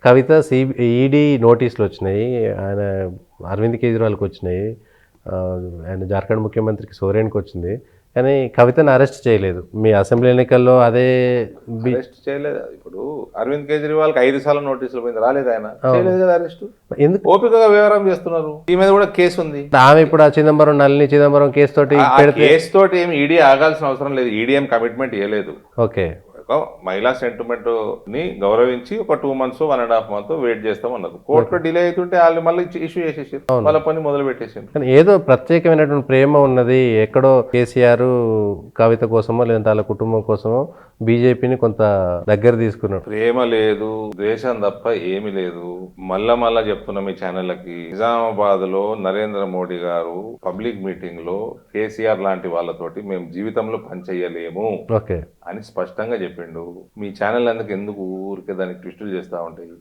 కవిత ED నోటీసులు వచ్చినాయి. ఆయన అరవింద్ కేజ్రీవాల్కి వచ్చినాయి. ఆయన జార్ఖండ్ ముఖ్యమంత్రికి సోరెన్కి వచ్చింది. కానీ కవితను అరెస్ట్ చేయలేదు. మీ అసెంబ్లీ ఎన్నికల్లో అదే అరెస్ట్ చేయలేదు. ఇప్పుడు అరవింద్ కేజ్రీవాల్కి 5 సార్లు నోటీసులు పోయింది, రాలేదు, ఆయన చేయలేదు కదా అరెస్ట్. ఎందుకు ఓపికగా వ్యవహారం చేస్తున్నారు. ఈ మీద కూడా కేసు ఉంది. ఆమె ఇప్పుడు ఆ చిదంబరం, నళిని చిదంబరం కేసు తోటి కేసు తోటి ఏమి ఈడీ ఆగాల్సిన అవసరం లేదు. ఈడీ ఏం కమిట్మెంట్ ఇవ్వలేదు. ఓకే, మహిళా సెంటిమెంట్ ని గౌరవించి ఒక 2 months 1.5 months వెయిట్ చేస్తామన్నారు. కోర్టులో డిలే అవుతుంటే వాళ్ళు మళ్ళీ ఇష్యూ చేసేసి వాళ్ళ పని మొదలు పెట్టేసి. కానీ ఏదో ప్రత్యేకమైనటువంటి ప్రేమ ఉన్నది. ఎక్కడో కేసీఆర్ కవిత కోసమో లేదంటే వాళ్ళ కుటుంబం కోసమో బీజేపీని కొంత దగ్గర తీసుకున్నాడు. ప్రేమ లేదు, ద్వేషం తప్ప ఏమీ లేదు. మళ్ళా చెప్తున్నా మీ ఛానళ్ళకి, నిజామాబాద్ లో నరేంద్ర మోడీ గారు పబ్లిక్ మీటింగ్ లో కేసీఆర్ లాంటి వాళ్ళతోటి మేము జీవితంలో పనిచేయలేము ఓకే అని స్పష్టంగా చెప్పిండు. మీ ఛానల్ ఎందుకు ఊరికే దానికి ట్విస్టులు చేస్తూ ఉంటాయి.